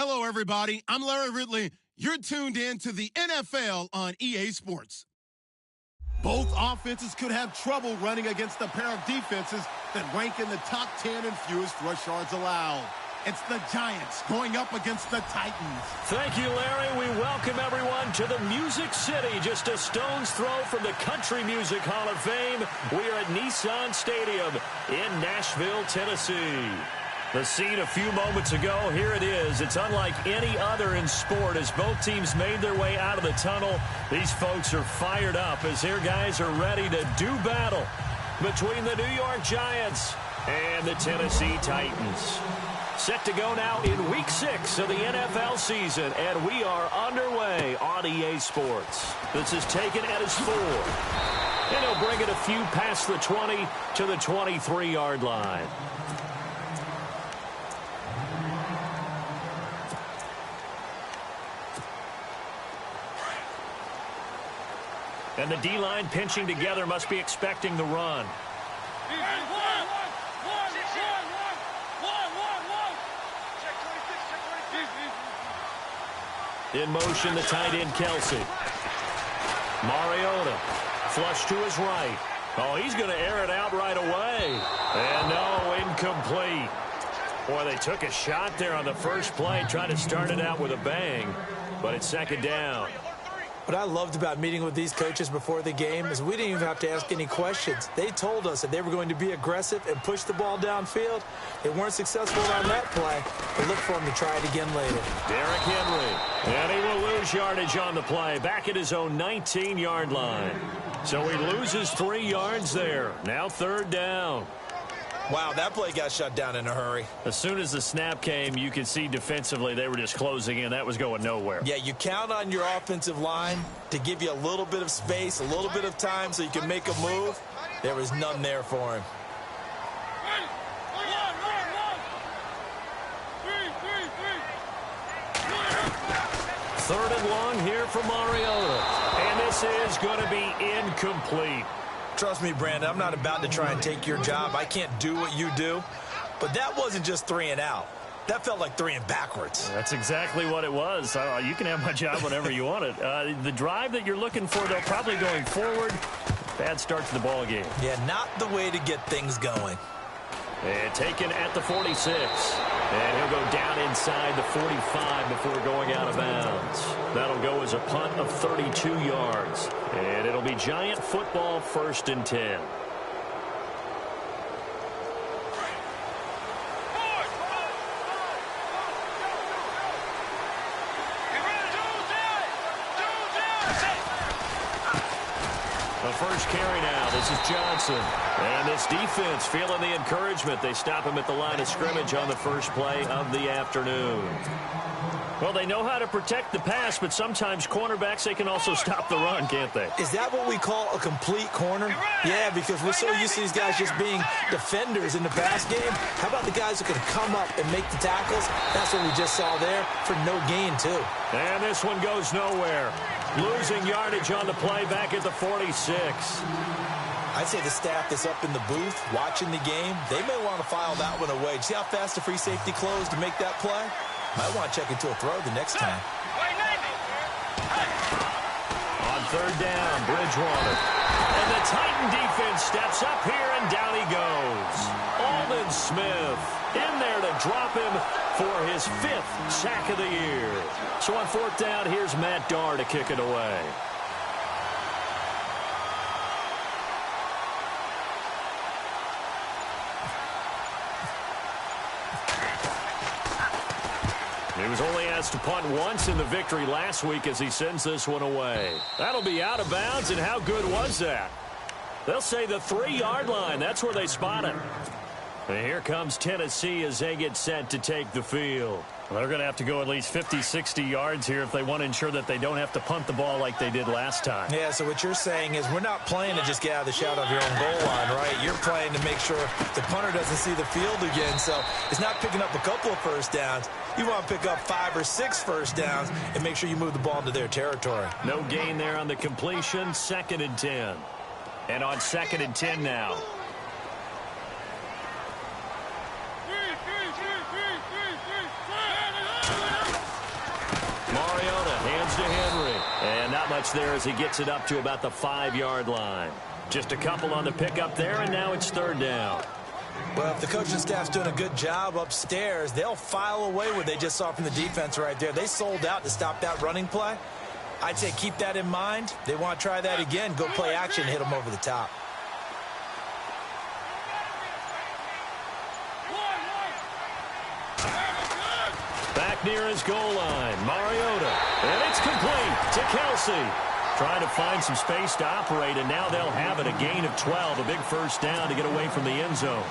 Hello, everybody. I'm Larry Ridley. You're tuned in to the NFL on EA Sports. Both offenses could have trouble running against a pair of defenses that rank in the top 10 in fewest rush yards allowed. It's the Giants going up against the Titans. Thank you, Larry. We welcome everyone to the Music City, just a stone's throw from the Country Music Hall of Fame. We are at Nissan Stadium in Nashville, Tennessee. The scene a few moments ago, here it is. It's unlike any other in sport as both teams made their way out of the tunnel. These folks are fired up as their guys are ready to do battle between the New York Giants and the Tennessee Titans. Set to go now in Week 6 of the NFL season, and we are underway on EA Sports. This is taken at his 4. And he'll bring it a few past the 20 to the 23-yard line. And the D-line pinching together must be expecting the run. In motion, the tight end, Kelsey. Mariota, flush to his right. Oh, he's going to air it out right away. And no, incomplete. Boy, they took a shot there on the first play, trying to start it out with a bang. But it's second down. What I loved about meeting with these coaches before the game is we didn't even have to ask any questions. They told us that they were going to be aggressive and push the ball downfield. They weren't successful on that play, but look for them to try it again later. Derrick Henry, and he will lose yardage on the play, back at his own 19-yard line. So he loses 3 yards there. Now third down. Wow, that play got shut down in a hurry. As soon as the snap came, you could see defensively they were just closing in. That was going nowhere. Yeah, you count on your offensive line to give you a little bit of space, a little bit of time so you can make a move. There was none there for him. Third and long here for Mariota. And this is going to be incomplete. Trust me, Brandon, I'm not about to try and take your job. I can't do what you do. But that wasn't just 3 and out. That felt like 3 and backwards. That's exactly what it was. You can have my job whenever you want it. The drive that you're looking for, though, probably going forward. Bad start to the ball game. Yeah, not the way to get things going. And taken at the 46. And he'll go down inside the 45 before going out of bounds. That'll go as a punt of 32 yards. And it'll be Giant football, 1st and 10. The first carry now. This is Johnson. And this defense feeling the encouragement. They stop him at the line of scrimmage on the first play of the afternoon. Well, they know how to protect the pass, but sometimes cornerbacks, they can also stop the run, can't they? Is that what we call a complete corner? Yeah, because we're so used to these guys just being defenders in the pass game. How about the guys who can come up and make the tackles? That's what we just saw there for no gain, too. And this one goes nowhere. Losing yardage on the play back at the 46. I'd say the staff that's up in the booth watching the game, they may want to file that one away. See how fast the free safety closed to make that play? Might want to check into a throw the next time. On third down, Bridgewater. And the Titan defense steps up here, and down he goes. Aldon Smith in there to drop him for his 5th sack of the year. So on 4th down, here's Matt Darr to kick it away. He was only asked to punt once in the victory last week as he sends this one away. That'll be out of bounds, and how good was that? They'll say the 3-yard line. That's where they spot him. And here comes Tennessee as they get set to take the field. Well, they're going to have to go at least 50, 60 yards here if they want to ensure that they don't have to punt the ball like they did last time. Yeah, so what you're saying is we're not playing to just get out of the shadow of your own goal line, right? You're playing to make sure the punter doesn't see the field again. So it's not picking up a couple of first downs. You want to pick up 5 or 6 first downs and make sure you move the ball into their territory. No gain there on the completion. 2nd and 10. And on 2nd and 10 now. much there as he gets it up to about the 5-yard line. Just a couple on the pickup there, and now it's third down. Well, if the coaching staff's doing a good job upstairs, they'll file away what they just saw from the defense right there. They sold out to stop that running play. I'd say keep that in mind. They want to try that again. Go play action, hit them over the top. Back near his goal line, Mariota. And it's complete to Kelsey. Trying to find some space to operate, and now they'll have it. A gain of 12, a big first down to get away from the end zone.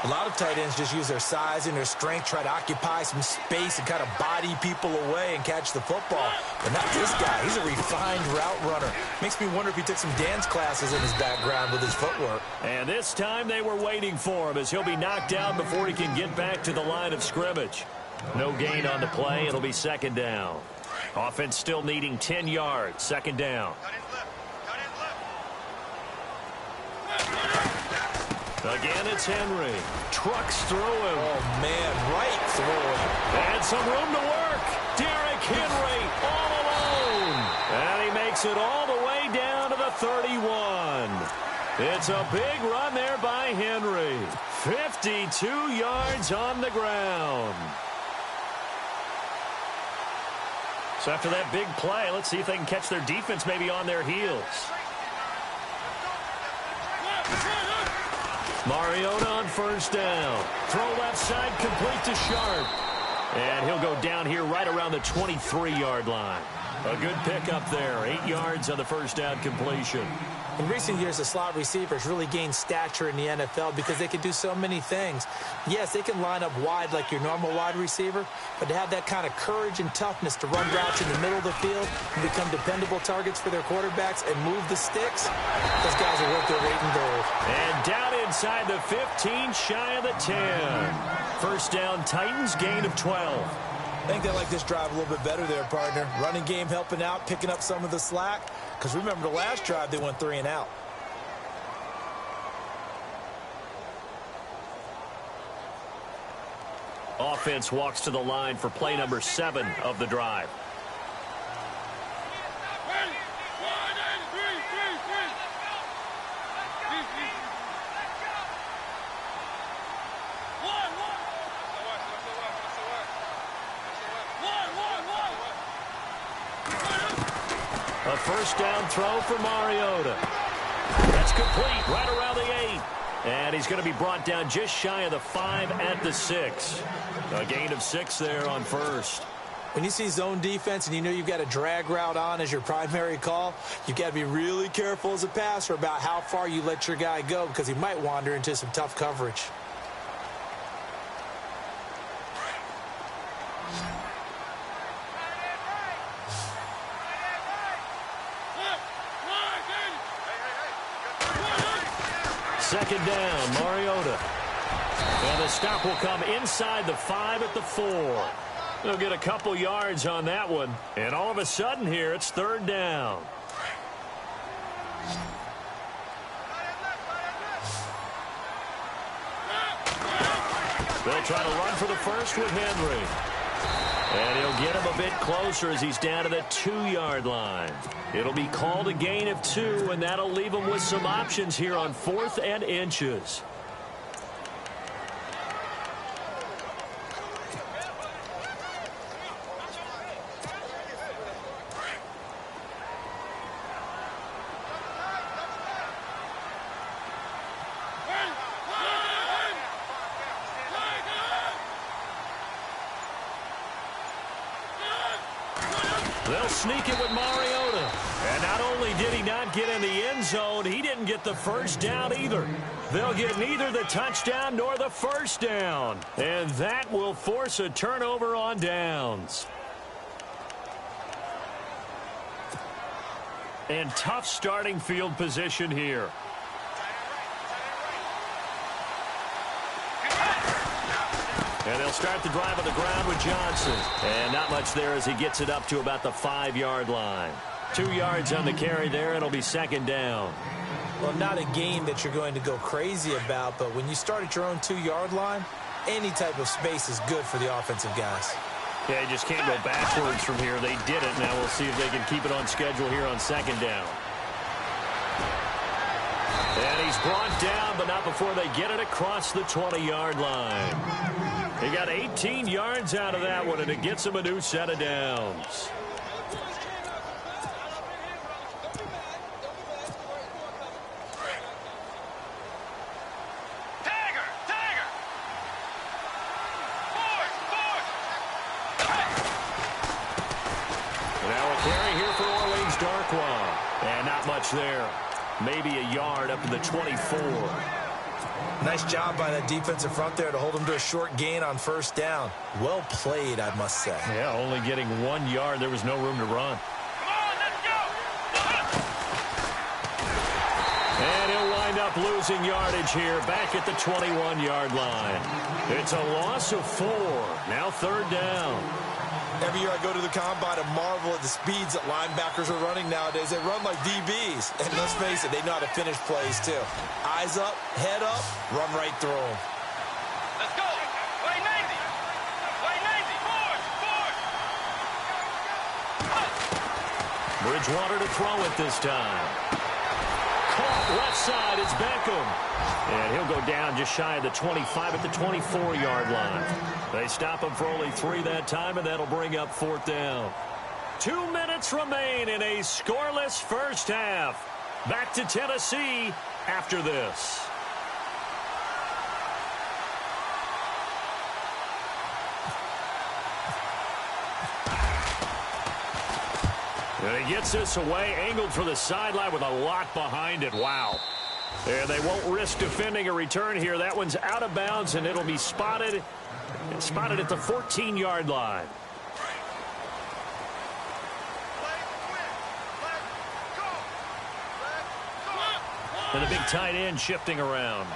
A lot of tight ends just use their size and their strength, try to occupy some space and kind of body people away and catch the football. But not this guy. He's a refined route runner. Makes me wonder if he took some dance classes in his background with his footwork. And this time they were waiting for him as he'll be knocked down before he can get back to the line of scrimmage. No gain on the play. It'll be second down. Offense still needing 10 yards. Second down. Again, it's Henry. Trucks through him. Oh, man, right through him. And some room to work. Derrick Henry all alone. And he makes it all the way down to the 31. It's a big run there by Henry. 52 yards on the ground. So after that big play, let's see if they can catch their defense maybe on their heels. Mariota on first down. Throw left side, complete to Sharp. And he'll go down here right around the 23-yard line. A good pickup there. 8 yards on the first down completion. In recent years, the slot receivers really gained stature in the NFL because they can do so many things. Yes, they can line up wide like your normal wide receiver, but to have that kind of courage and toughness to run routes in the middle of the field and become dependable targets for their quarterbacks and move the sticks, those guys are worth their weight in gold. And down inside the 15, shy of the 10. First down, Titans, gain of 12. I think they like this drive a little bit better there, partner. Running game helping out, picking up some of the slack. Because remember, the last drive, they went 3 and out. Offense walks to the line for play number 7 of the drive. A first down throw for Mariota. That's complete right around the 8. And he's going to be brought down just shy of the 5 at the 6. A gain of 6 there on first. When you see zone defense and you know you've got a drag route on as your primary call, you've got to be really careful as a passer about how far you let your guy go because he might wander into some tough coverage. Second down, Mariota. And the stop will come inside the 5 at the 4. They'll get a couple yards on that one. And all of a sudden here, it's third down. They'll try to run for the first with Henry. And he'll get him a bit closer as he's down to the 2-yard line. It'll be called a gain of 2, and that'll leave him with some options here on 4th and inches. They'll sneak it with Mariota. And not only did he not get in the end zone, he didn't get the first down either. They'll get neither the touchdown nor the first down. And that will force a turnover on downs. And tough starting field position here. And they'll start the drive on the ground with Johnson. And not much there as he gets it up to about the 5-yard line. 2 yards on the carry there. It'll be second down. Well, not a game that you're going to go crazy about, but when you start at your own 2-yard line, any type of space is good for the offensive guys. Yeah, you just can't go backwards from here. They did it. Now we'll see if they can keep it on schedule here on second down. And he's brought down, but not before they get it across the 20-yard line. He got 18 yards out of that one, and it gets him a new set of downs. And not much there. Maybe a yard up to the 24. Nice job by that defensive front there to hold him to a short gain on first down. Well played, I must say. Yeah, only getting 1 yard. There was no room to run. Come on, let's go! And he'll wind up losing yardage here back at the 21-yard line. It's a loss of 4. Now third down. Every year I go to the combine and marvel at the speeds that linebackers are running nowadays. They run like DBs. And let's face it, they know how to finish plays too. Eyes up, head up, run right through them. Let's go! Play 90! Play 90! Forward! Bridgewater to throw it this time. Caught left side, it's Beckham. And he'll go down just shy of the 25 at the 24-yard line. They stop him for only 3 that time, and that'll bring up fourth down. 2 minutes remain in a scoreless first half. Back to Tennessee after this. And he gets this away, angled for the sideline with a lot behind it. Wow. And they won't risk defending a return here. That one's out of bounds, and it'll be spotted at the 14-yard line. And the big tight end shifting around.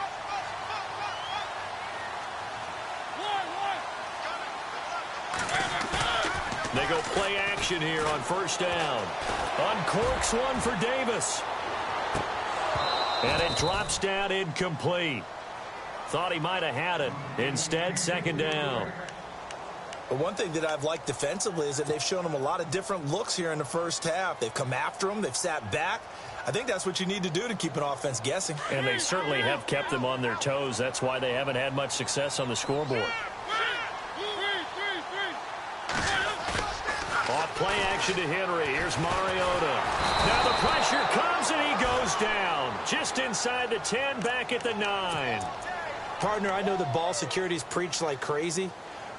They go play action here on first down. Uncorks one for Davis. And it drops down incomplete. Thought he might have had it. Instead, second down. But one thing that I've liked defensively is that they've shown him a lot of different looks here in the first half. They've come after him. They've sat back. I think that's what you need to do to keep an offense guessing. And they certainly have kept them on their toes. That's why they haven't had much success on the scoreboard. Off play action to Henry. Here's Mariota. Now the pressure comes and he goes down. Just inside the 10, back at the 9. Partner, I know the ball security is preached like crazy,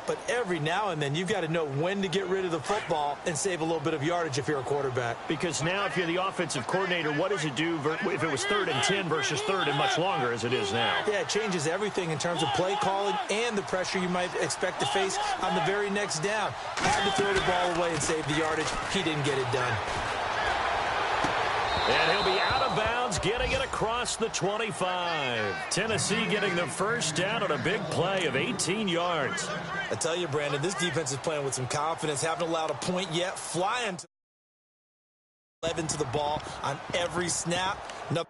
but every now and then you've got to know when to get rid of the football and save a little bit of yardage if you're a quarterback. Because now if you're the offensive coordinator, what does it do if it was 3rd and 10 versus 3rd and much longer as it is now? Yeah, it changes everything in terms of play calling and the pressure you might expect to face on the very next down. Had to throw the ball away and save the yardage. He didn't get it done. And he'll be out of bounds, getting it across the 25. Tennessee getting the first down on a big play of 18 yards. I tell you, Brandon, this defense is playing with some confidence. Haven't allowed a point yet. Flying to 11 to the ball on every snap. No.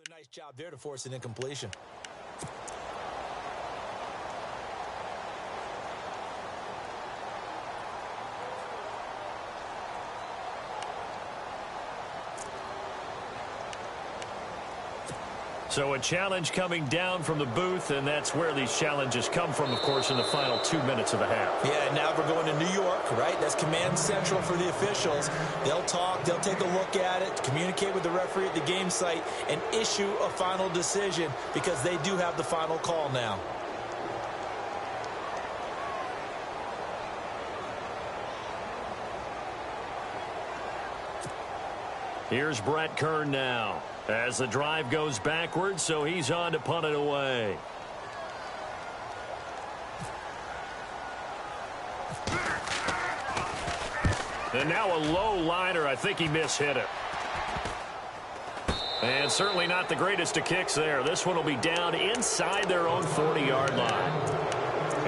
Nice job there to force an incompletion. So a challenge coming down from the booth, and that's where these challenges come from, of course, in the final 2 minutes of the half. Yeah, now we're going to New York, right? That's command central for the officials. They'll talk, they'll take a look at it, communicate with the referee at the game site, and issue a final decision because they do have the final call now. Here's Brett Kern now as the drive goes backwards, so he's on to punt it away. And now a low liner. I think he mishit it. And certainly not the greatest of kicks there. This one will be down inside their own 40-yard line.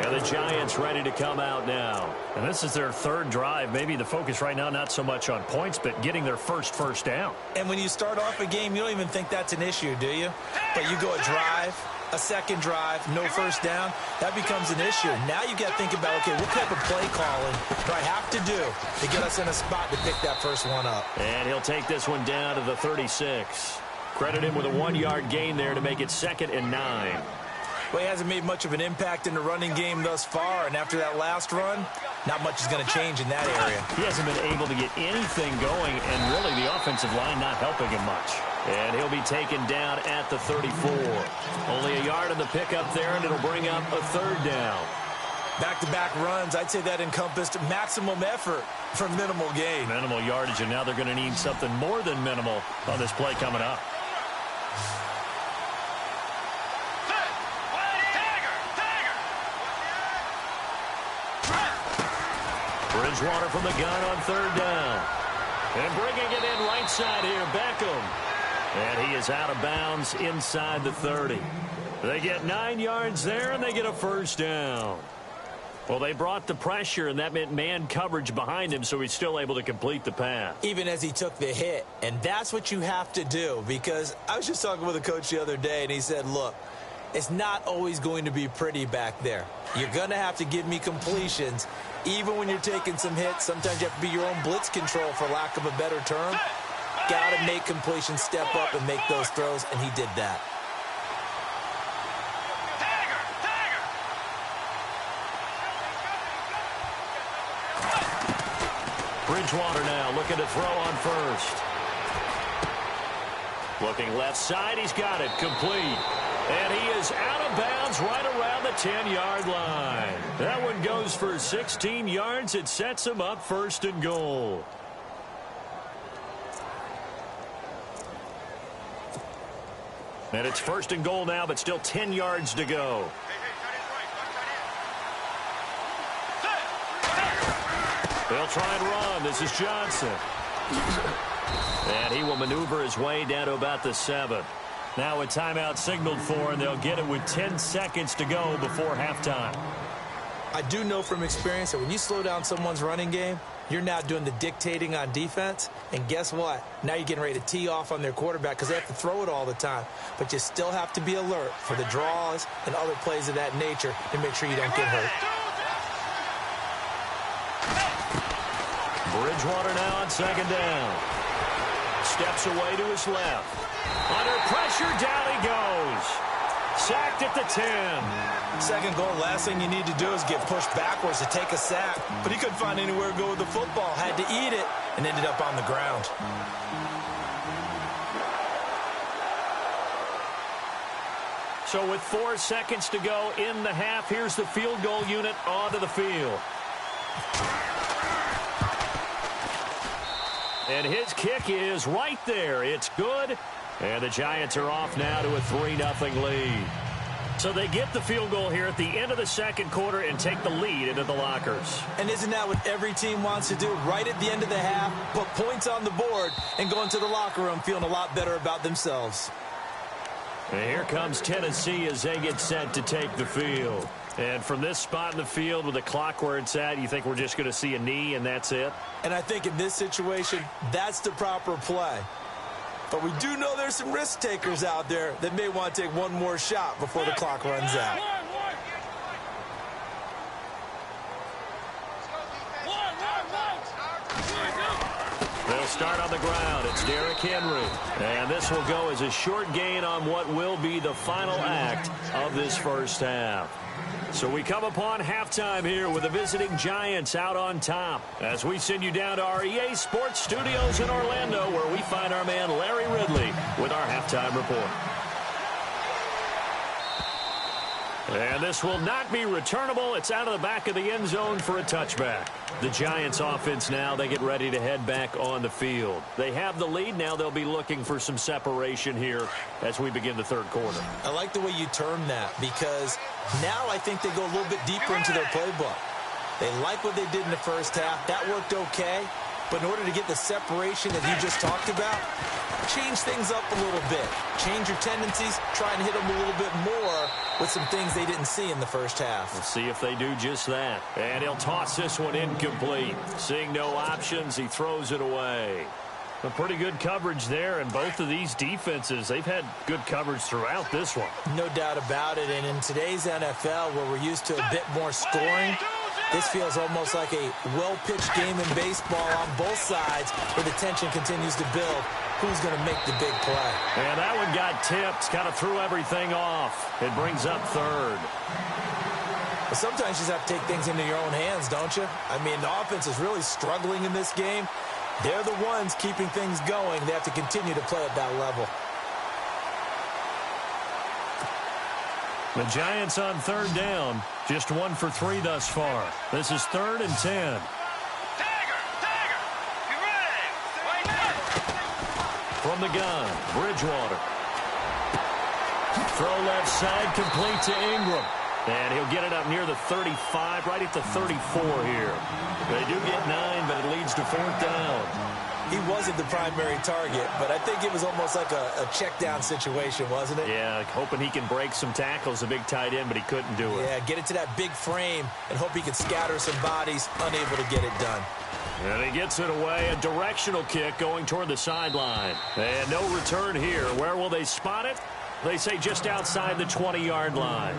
And the Giants ready to come out now. And this is their third drive. Maybe the focus right now not so much on points, but getting their first down. And when you start off a game, you don't even think that's an issue, do you? But you go a drive, a second drive, no first down, that becomes an issue. Now you got to think about, okay, what type of play calling do I have to do to get us in a spot to pick that first one up? And he'll take this one down to the 36. Credit him with a 1-yard gain there to make it 2nd and 9. Well, he hasn't made much of an impact in the running game thus far, and after that last run, not much is going to change in that area. He hasn't been able to get anything going, and really the offensive line not helping him much. And he'll be taken down at the 34. Only a yard on the pickup there, and it'll bring up a 3rd down. Back-to-back runs, I'd say that encompassed maximum effort for minimal gain. Minimal yardage, and now they're going to need something more than minimal on this play coming up. Bridgewater from the gun on 3rd down. And bringing it in right side here, Beckham. And he is out of bounds inside the 30. They get 9 yards there, and they get a 1st down. Well, they brought the pressure, and that meant man coverage behind him, so he's still able to complete the pass. Even as he took the hit. And that's what you have to do, because I was just talking with a coach the other day, and he said, look, it's not always going to be pretty back there. You're going to have to give me completions. Even when you're taking some hits, sometimes you have to be your own blitz control, for lack of a better term. Got to make completions, step up, and make those throws, and he did that. Bridgewater now looking to throw on 1st. Looking left side, he's got it, complete. And he is out of bounds right around the 10-yard line. That one goes for 16 yards. It sets him up 1st and goal. And it's 1st and goal now, but still 10 yards to go. They'll try and run. This is Johnson. And he will maneuver his way down to about the 7. Now a timeout signaled for, and they'll get it with 10 seconds to go before halftime. I do know from experience that when you slow down someone's running game, you're now doing the dictating on defense. And guess what? Now you're getting ready to tee off on their quarterback because they have to throw it all the time. But you still have to be alert for the draws and other plays of that nature to make sure you don't get hurt. Bridgewater now on 2nd down. Steps away to his left. Under pressure, down he goes. Sacked at the 10. Second goal, last thing you need to do is get pushed backwards to take a sack. But he couldn't find anywhere to go with the football. Had to eat it and ended up on the ground. So with 4 seconds to go in the half, here's the field goal unit onto the field. And his kick is right there. It's good. And the Giants are off now to a 3-0 lead. So they get the field goal here at the end of the second quarter and take the lead into the lockers. And isn't that what every team wants to do? Right at the end of the half, put points on the board and go into the locker room feeling a lot better about themselves. And here comes Tennessee as they get set to take the field. And from this spot in the field with the clock where it's at, you think we're just going to see a knee and that's it? And I think in this situation, that's the proper play. But we do know there's some risk takers out there that may want to take one more shot before the clock runs out. They'll start on the ground. It's Derrick Henry. And this will go as a short gain on what will be the final act of this first half. So we come upon halftime here with the visiting Giants out on top as we send you down to our EA Sports Studios in Orlando where we find our man Larry Ridley with our halftime report. And this will not be returnable. It's out of the back of the end zone for a touchback. The Giants offense now, they get ready to head back on the field. They have the lead. Now they'll be looking for some separation here as we begin the third quarter. I like the way you term that because now I think they go a little bit deeper into their playbook. They like what they did in the first half. That worked okay. But in order to get the separation that you just talked about, change things up a little bit. Change your tendencies, try and hit them a little bit more with some things they didn't see in the first half. We'll see if they do just that. And he'll toss this one incomplete. Seeing no options, he throws it away. A pretty good coverage there, and both of these defenses, they've had good coverage throughout this one. No doubt about it, and in today's NFL, where we're used to a bit more scoring, this feels almost like a well-pitched game in baseball on both sides, where the tension continues to build. Who's going to make the big play? And that one got tipped, kind of threw everything off. It brings up third. But sometimes you just have to take things into your own hands, don't you? I mean, the offense is really struggling in this game. They're the ones keeping things going. They have to continue to play at that level. The Giants on third down. Just 1 for 3 thus far. This is 3rd and 10. From the gun, Bridgewater. Throw left side, complete to Ingram. And he'll get it up near the 35, right at the 34 here. They do get 9, but it leads to 4th down. He wasn't the primary target, but I think it was almost like a check down situation, wasn't it? Yeah, hoping he can break some tackles, a big tight end, but he couldn't do it. Yeah, get it to that big frame and hope he can scatter some bodies, unable to get it done. And he gets it away, a directional kick going toward the sideline. And no return here. Where will they spot it? They say just outside the 20-yard line.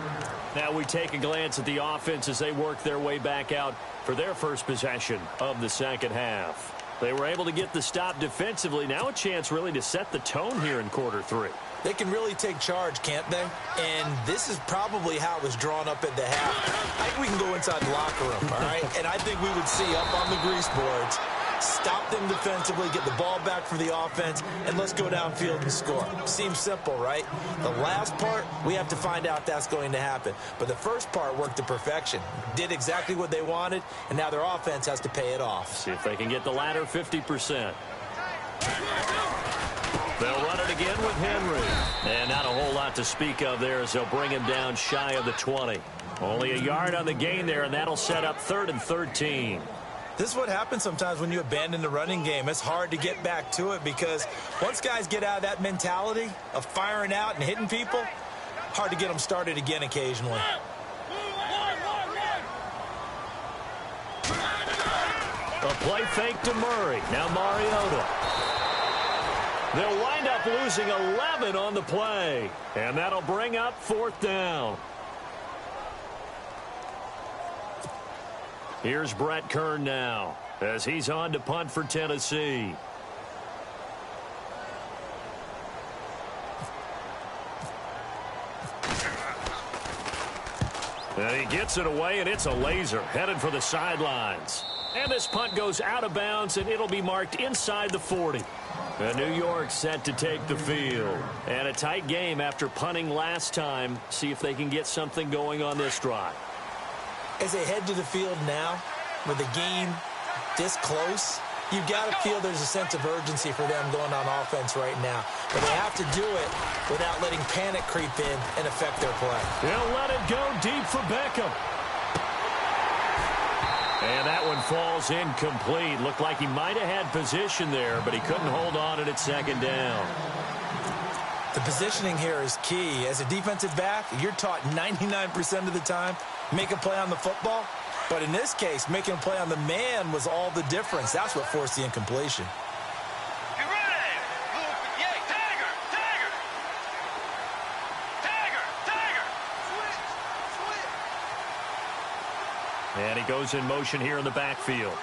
Now we take a glance at the offense as they work their way back out for their first possession of the second half. They were able to get the stop defensively. Now a chance really to set the tone here in quarter 3. They can really take charge, can't they? And this is probably how it was drawn up at the half. I think we can go inside the locker room, all right? And I think we would see up on the grease boards, stop them defensively, get the ball back for the offense, and let's go downfield and score. Seems simple, right? The last part, we have to find out if that's going to happen. But the first part worked to perfection. Did exactly what they wanted, and now their offense has to pay it off. See if they can get the latter 50%. They'll run it again with Henry. And not a whole lot to speak of there as they'll bring him down shy of the 20. Only a yard on the gain there, and that'll set up 3rd and 13. This is what happens sometimes when you abandon the running game. It's hard to get back to it because once guys get out of that mentality of firing out and hitting people, hard to get them started again occasionally. A play fake to Murray. Now Mariota. They'll wind up losing 11 on the play. And that'll bring up 4th down. Here's Brett Kern now as he's on to punt for Tennessee. And he gets it away, and it's a laser headed for the sidelines. And this punt goes out of bounds, and it'll be marked inside the 40. And New York set to take the field. And a tight game after punting last time. See if they can get something going on this drive. As they head to the field now, with the game this close, you've got to feel there's a sense of urgency for them going on offense right now. But they have to do it without letting panic creep in and affect their play. They'll let it go deep for Beckham. And that one falls incomplete. Looked like he might have had position there, but he couldn't hold on at 2nd down. The positioning here is key. As a defensive back, you're taught 99% of the time, make a play on the football. But in this case, making a play on the man was all the difference. That's what forced the incompletion. Get ready! Yeah, Tiger! Tiger! Tiger! Tiger! Switch! And he goes in motion here in the backfield.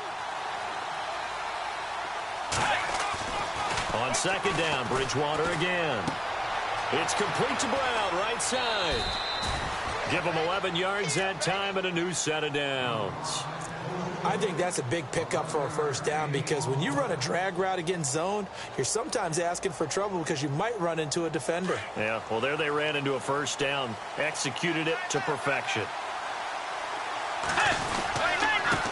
On 2nd down, Bridgewater again. It's complete to Brown, right side. Give him 11 yards that time and a new set of downs. I think that's a big pickup for a 1st down because when you run a drag route against zone, you're sometimes asking for trouble because you might run into a defender. Yeah, well, there they ran into a 1st down. Executed it to perfection.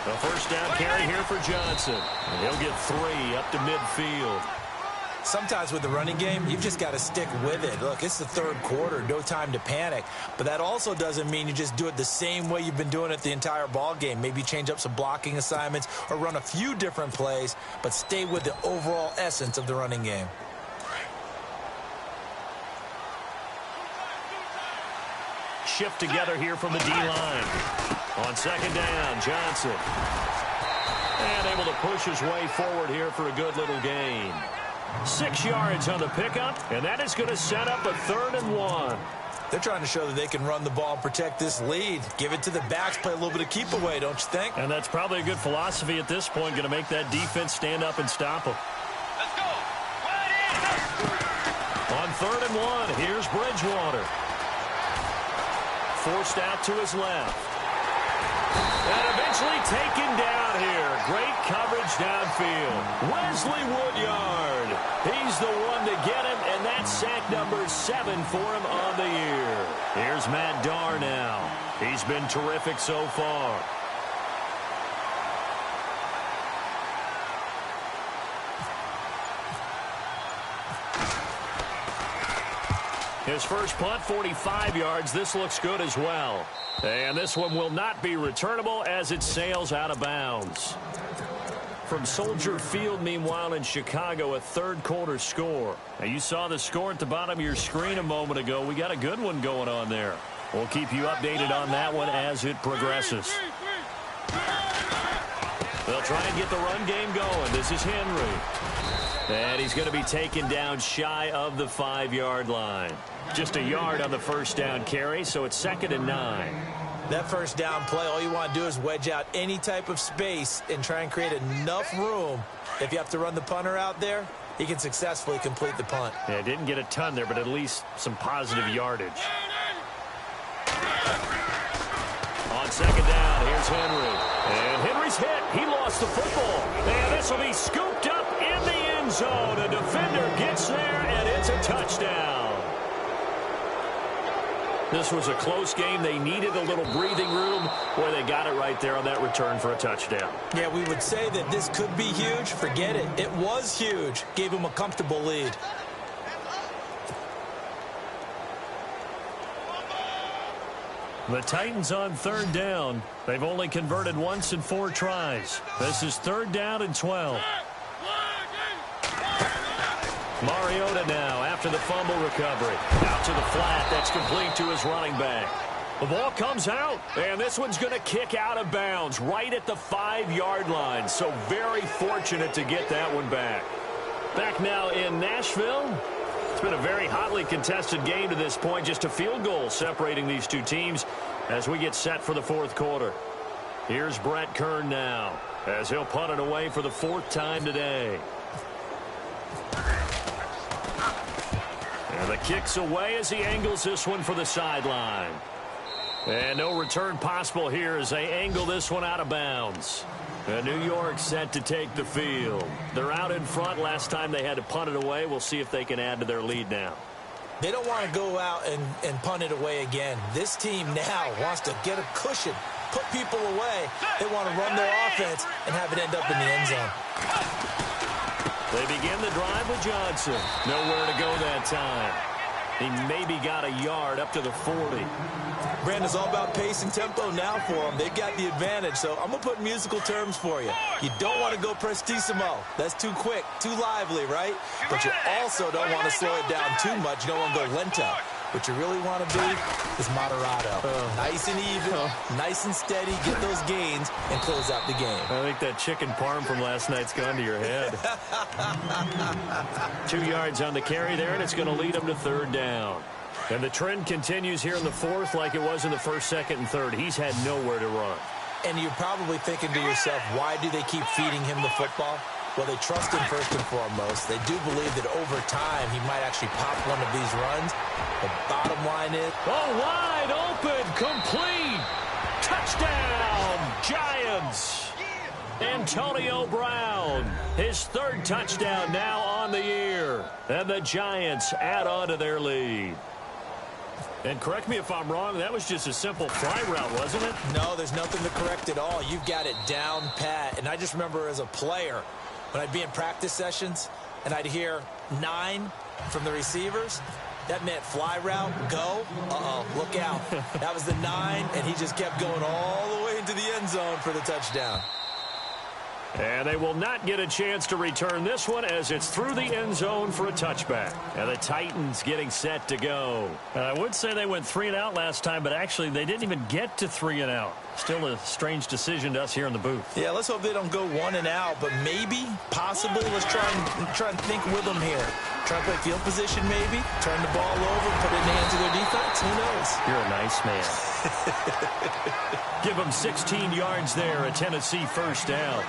A 1st down carry here for Johnson. And he'll get 3 up to midfield. sometimes with the running game, you've just got to stick with it. Look, it's the third quarter, no time to panic. But that also doesn't mean you just do it the same way you've been doing it the entire ball game. Maybe change up some blocking assignments or run a few different plays, but stay with the overall essence of the running game. Shift together here from the D-line. On second down, Johnson. And able to push his way forward here for a good little gain. 6 yards on the pickup, and that is going to set up a 3rd and 1. They're trying to show that they can run the ball and protect this lead. Give it to the backs, play a little bit of keep away, don't you think? And that's probably a good philosophy at this point, going to make that defense stand up and stop them. Let's go. Right in. On 3rd and 1, here's Bridgewater. Forced out to his left. And eventually taken down here. Great coverage downfield. Wesley Woodyard. He's the one to get him, and that's sack number 7 for him on the year. Here's Matt Darr now. He's been terrific so far. His first punt, 45 yards. This looks good as well. And this one will not be returnable as it sails out of bounds. From Soldier Field, meanwhile, in Chicago, a third quarter score. Now, you saw the score at the bottom of your screen a moment ago. We got a good one going on there. We'll keep you updated on that one as it progresses. They'll try and get the run game going. This is Henry. And he's going to be taken down shy of the 5-yard line. Just a yard on the first down carry, so it's 2nd and 9. That first down play, all you want to do is wedge out any type of space and try and create enough room. If you have to run the punter out there, he can successfully complete the punt. Yeah, didn't get a ton there, but at least some positive yardage. On second down, here's Henry. And Henry's hit. He lost the football. And this will be scooped up in the end zone. A defender gets there, and it's a touchdown. This was a close game. They needed a little breathing room where they got it right there on that return for a touchdown. Yeah, we would say that this could be huge. Forget it. It was huge. Gave him a comfortable lead. The Titans on 3rd down. They've only converted once in 4 tries. This is 3rd down and 12. Mariota now after the fumble recovery. Out to the flat. That's complete to his running back. The ball comes out, and this one's going to kick out of bounds right at the 5-yard line. So very fortunate to get that one back. Back now in Nashville. It's been a very hotly contested game to this point. Just a field goal separating these two teams as we get set for the 4th quarter. Here's Brett Kern now as he'll punt it away for the 4th time today. And the kick's away as he angles this one for the sideline. And no return possible here as they angle this one out of bounds. And New York set to take the field. They're out in front. Last time they had to punt it away. We'll see if they can add to their lead now. They don't want to go out and punt it away again. This team now wants to get a cushion, put people away. They want to run their offense and have it end up in the end zone. They begin the drive with Johnson. Nowhere to go that time. He maybe got a yard up to the 40. Brandon, it's all about pace and tempo now for them. They've got the advantage, so I'm going to put musical terms for you. You don't want to go prestissimo. That's too quick, too lively, right? But you also don't want to slow it down too much. You don't want to go lento. What you really want to be is moderato. Nice and even, nice and steady, get those gains, and close out the game. I think that chicken parm from last night's gone to your head. 2 yards on the carry there, and it's going to lead them to 3rd down. And the trend continues here in the 4th like it was in the 1st, 2nd, and 3rd. He's had nowhere to run. And you're probably thinking to yourself, why do they keep feeding him the football? Well, they trust him first and foremost. They do believe that over time he might actually pop one of these runs. The bottom line is... Oh, wide open, complete. Touchdown, Giants. Antonio Brown, his 3rd touchdown now on the year. And the Giants add on to their lead. And correct me if I'm wrong, that was just a simple fly route, wasn't it? No, there's nothing to correct at all. You've got it down pat. And I just remember as a player, when I'd be in practice sessions, and I'd hear 9 from the receivers, that meant fly route, go, look out. That was the 9, and he just kept going all the way into the end zone for the touchdown. And they will not get a chance to return this one as it's through the end zone for a touchback. And the Titans getting set to go. I would say they went 3 and out last time, but actually they didn't even get to 3 and out. Still a strange decision to us here in the booth. Yeah, let's hope they don't go 1 and out, but maybe, possibly, let's try and think with them here. Try to play field position maybe, turn the ball over, put it in the hands of their defense. Who knows? You're a nice man. Give them 16 yards there, a Tennessee first down.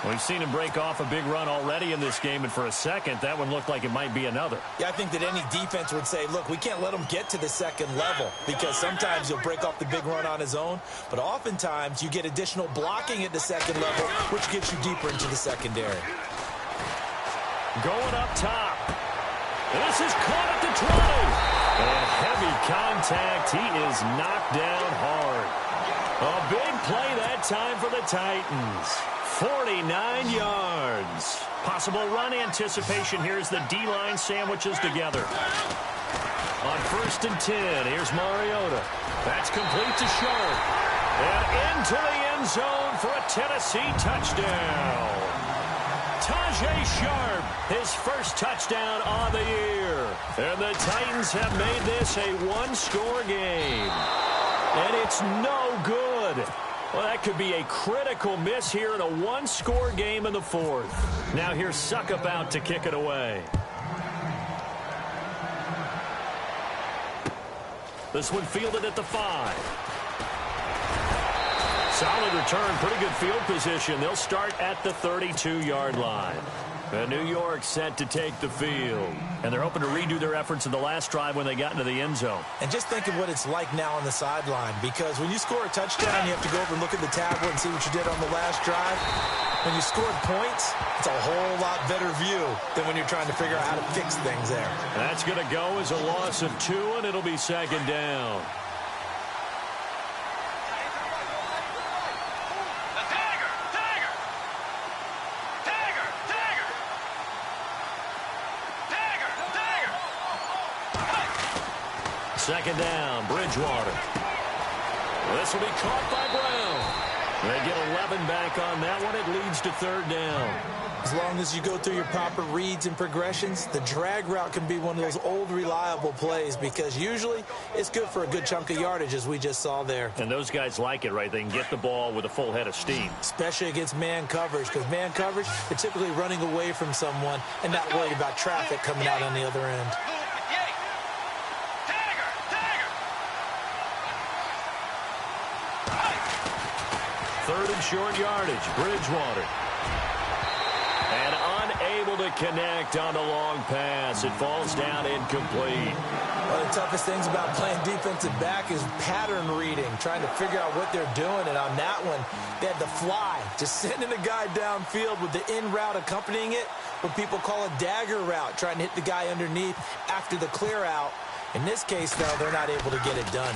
We've seen him break off a big run already in this game, and for a second, that one looked like it might be another. Yeah, I think that any defense would say, look, we can't let him get to the second level because sometimes he'll break off the big run on his own, but oftentimes you get additional blocking at the second level, which gets you deeper into the secondary. Going up top. This is caught at the 20. And heavy contact. He is knocked down hard. A big play that time for the Titans. 49 yards. Possible run anticipation here as the D-line sandwiches together. On 1st and 10, here's Mariota. That's complete to Sharp. And into the end zone for a Tennessee touchdown. Tajay Sharp, his first touchdown on the year. And the Titans have made this a one-score game. And it's no good. Well, that could be a critical miss here in a one-score game in the 4th. Now here's Suckup out to kick it away. This one fielded at the 5. Solid return, pretty good field position. They'll start at the 32-yard line. And New York set to take the field. And they're hoping to redo their efforts in the last drive when they got into the end zone. And just think of what it's like now on the sideline, because when you score a touchdown, you have to go over and look at the tablet and see what you did on the last drive. When you scored points, it's a whole lot better view than when you're trying to figure out how to fix things there. That's going to go as a loss of 2, and it'll be 2nd down. Second down, Bridgewater. This will be caught by Brown. They get 11 back on that one. It leads to 3rd down. As long as you go through your proper reads and progressions, the drag route can be one of those old reliable plays because usually it's good for a good chunk of yardage, as we just saw there. And those guys like it, right? They can get the ball with a full head of steam. Especially against man coverage, because man coverage, they're typically running away from someone and not worried about traffic coming out on the other end. 3rd and short yardage, Bridgewater. And unable to connect on the long pass. It falls down incomplete. One of the toughest things about playing defensive back is pattern reading, trying to figure out what they're doing. And on that one, they had the fly, just sending a guy downfield with the in route accompanying it, what people call a dagger route, trying to hit the guy underneath after the clear out. In this case, though, they're not able to get it done.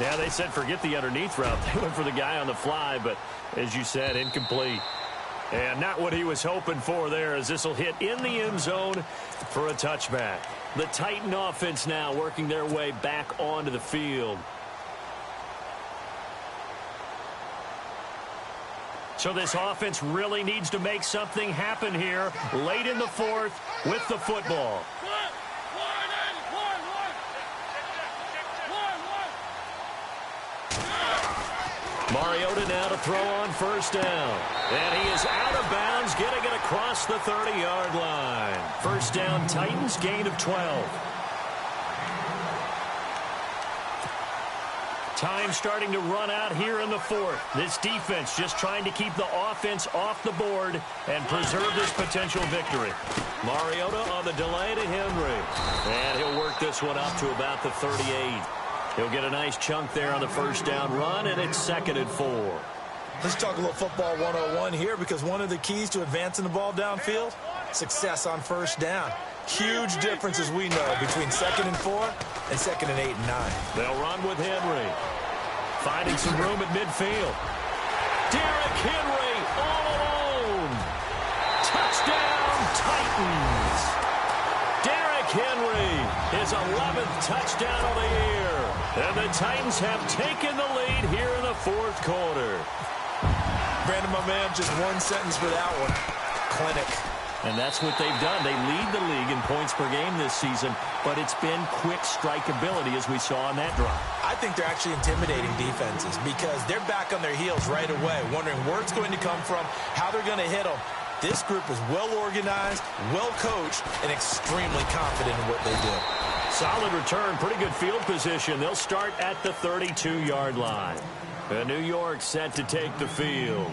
Yeah, they said forget the underneath route. They went for the guy on the fly, but as you said, incomplete. And not what he was hoping for there, as this will hit in the end zone for a touchback. The Titan offense now working their way back onto the field. So this offense really needs to make something happen here late in the 4th with the football. Mariota now to throw on 1st down. And he is out of bounds, getting it across the 30-yard line. 1st down, Titans, gain of 12. Time starting to run out here in the 4th. This defense just trying to keep the offense off the board and preserve this potential victory. Mariota on the delay to Henry. And he'll work this one up to about the 38. He'll get a nice chunk there on the 1st down run, and it's 2nd and 4. Let's talk a little football 101 here, because one of the keys to advancing the ball downfield, success on 1st down. Huge difference, as we know, between 2nd and 4 and 2nd and 8 and 9. They'll run with Henry. Finding some room at midfield. Derrick Henry all alone. Touchdown, Titans. Derrick Henry, his 11th touchdown of the year. And the Titans have taken the lead here in the fourth quarter. Brandon, my man, just one sentence for that one. Clinic. And that's what they've done. They lead the league in points per game this season, but it's been quick strikeability as we saw on that drive. I think they're actually intimidating defenses because they're back on their heels right away, wondering where it's going to come from, how they're going to hit them. This group is well-organized, well-coached, and extremely confident in what they do. Solid return, pretty good field position. They'll start at the 32-yard line. New York set to take the field.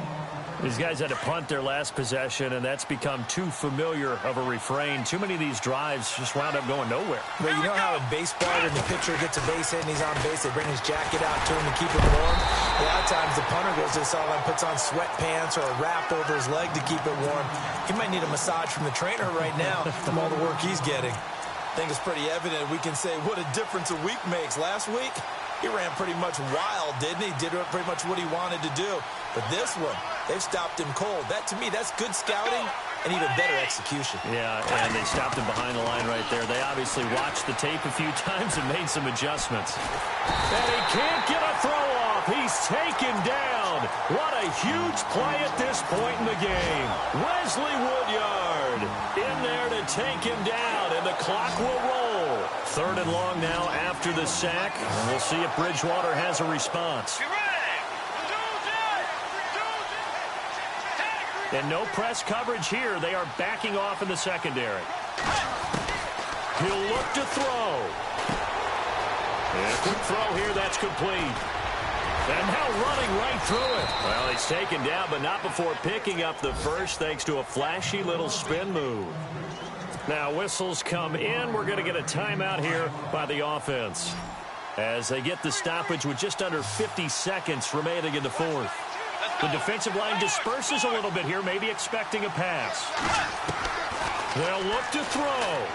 These guys had to punt their last possession, and that's become too familiar of a refrain. Too many of these drives just wound up going nowhere. But you know how in baseball, when the pitcher gets a base hit and he's on base, they bring his jacket out to him to keep him warm? A lot of times the punter goes to the sideline, puts on sweatpants or a wrap over his leg to keep it warm. He might need a massage from the trainer right now from all the work he's getting. I think it's pretty evident we can say what a difference a week makes. Last week, he ran pretty much wild, didn't he? Did pretty much what he wanted to do. But this one, they've stopped him cold. That, to me, that's good scouting and even better execution. Yeah, and they stopped him behind the line right there. They obviously watched the tape a few times and made some adjustments. And he can't get a throw off. He's taken down. What a huge play at this point in the game. Wesley Woodyard in there to take him down, and the clock will roll. 3rd and long now after the sack, and we'll see if Bridgewater has a response. And no press coverage here. They are backing off in the secondary. He'll look to throw. And a quick throw here, that's complete. And now running right through it. Well, he's taken down, but not before picking up the first, thanks to a flashy little spin move. Now whistles come in. We're going to get a timeout here by the offense as they get the stoppage with just under 50 seconds remaining in the fourth. The defensive line disperses a little bit here, maybe expecting a pass. They'll look to throw.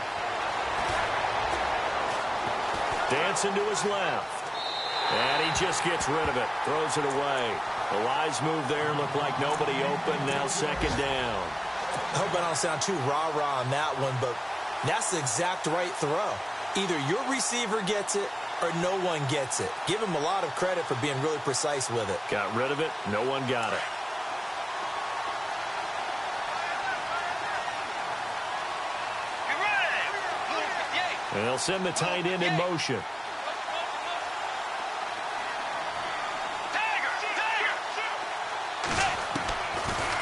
Dancing to his left. And he just gets rid of it. Throws it away. The wise move there. Looked like nobody open. Now 2nd down. I hope I don't sound too rah-rah on that one, but that's the exact right throw. Either your receiver gets it or no one gets it. Give him a lot of credit for being really precise with it. Got rid of it. No one got it. And they'll send the tight end in motion.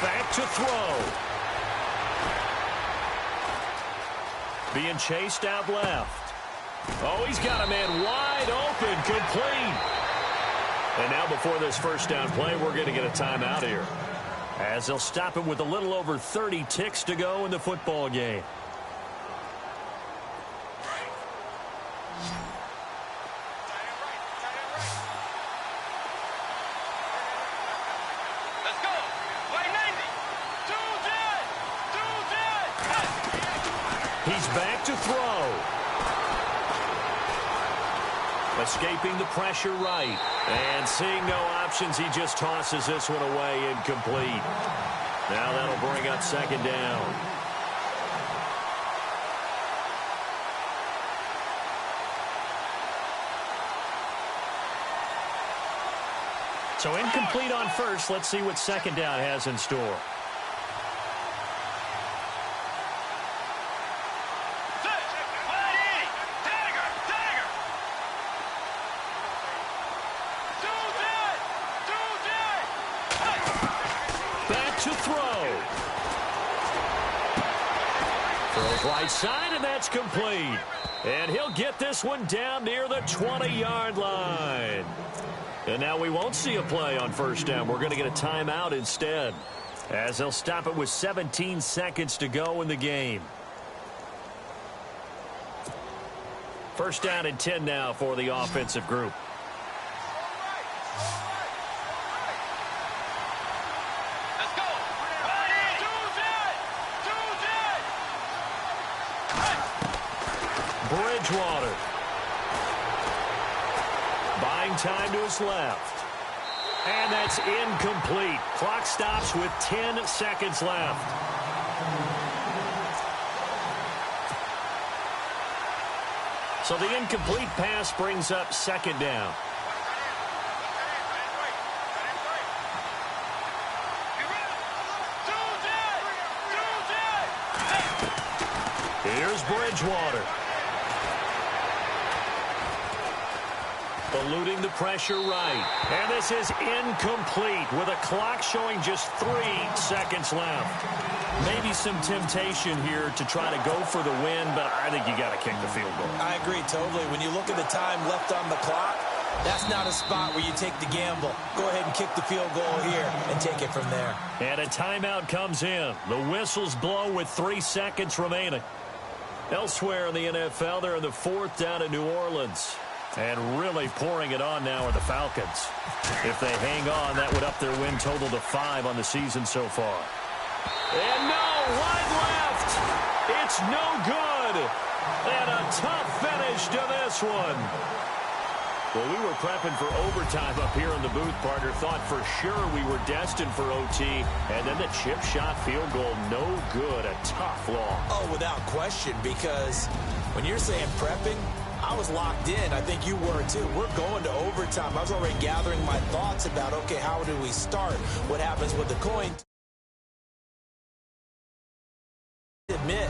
Back to throw. Being chased out left. Oh, he's got a man wide open, complete. And now before this first down play, we're going to get a timeout here, as they'll stop it with a little over 30 ticks to go in the football game. Let's go. Play 90. He's back to throw. Escaping the pressure right. And seeing no options, he just tosses this one away, incomplete. Now that'll bring up 2nd down. So incomplete on first. Let's see what 2nd down has in store. To throw. Throws right side, and that's complete. And he'll get this one down near the 20-yard line. And now we won't see a play on 1st down. We're going to get a timeout instead, as they'll stop it with 17 seconds to go in the game. 1st down and 10 now for the offensive group. Bridgewater. Buying time to his left. And that's incomplete. Clock stops with 10 seconds left. So the incomplete pass brings up second down. Here's Bridgewater. Eluding the pressure right. And this is incomplete with a clock showing just 3 seconds left. Maybe some temptation here to try to go for the win, but I think you got to kick the field goal. I agree totally. When you look at the time left on the clock, that's not a spot where you take the gamble. Go ahead and kick the field goal here and take it from there. And a timeout comes in. The whistles blow with 3 seconds remaining. Elsewhere in the NFL, they're in the 4th down in New Orleans. And really pouring it on now are the Falcons. If they hang on, that would up their win total to 5 on the season so far. And no, wide left. It's no good. And a tough finish to this one. Well, we were prepping for overtime up here in the booth, partner. Thought for sure we were destined for OT. And then the chip shot field goal, no good. A tough loss. Oh, without question, because when you're saying prepping, I was locked in. I think you were too. We're going to overtime. I was already gathering my thoughts about, okay, how do we start? What happens with the coin? Admit.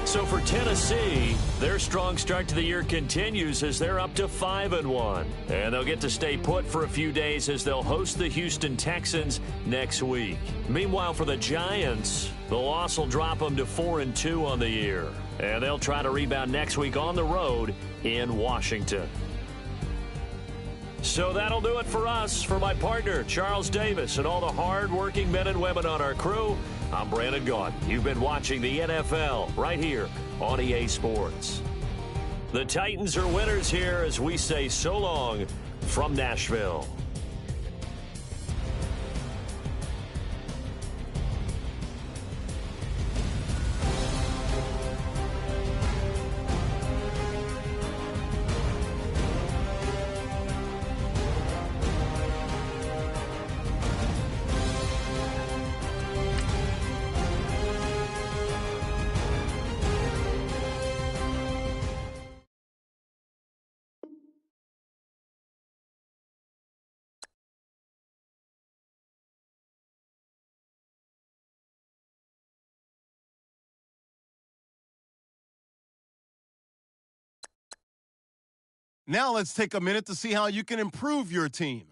So for Tennessee, their strong start to the year continues as they're up to 5-1. And they'll get to stay put for a few days as they'll host the Houston Texans next week. Meanwhile, for the Giants, the loss will drop them to 4-2 on the year. And they'll try to rebound next week on the road in Washington. So that'll do it for us. For my partner, Charles Davis, and all the hard-working men and women on our crew, I'm Brandon Gaudin. You've been watching the NFL right here on EA Sports. The Titans are winners here as we say so long from Nashville. Now let's take a minute to see how you can improve your team.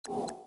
You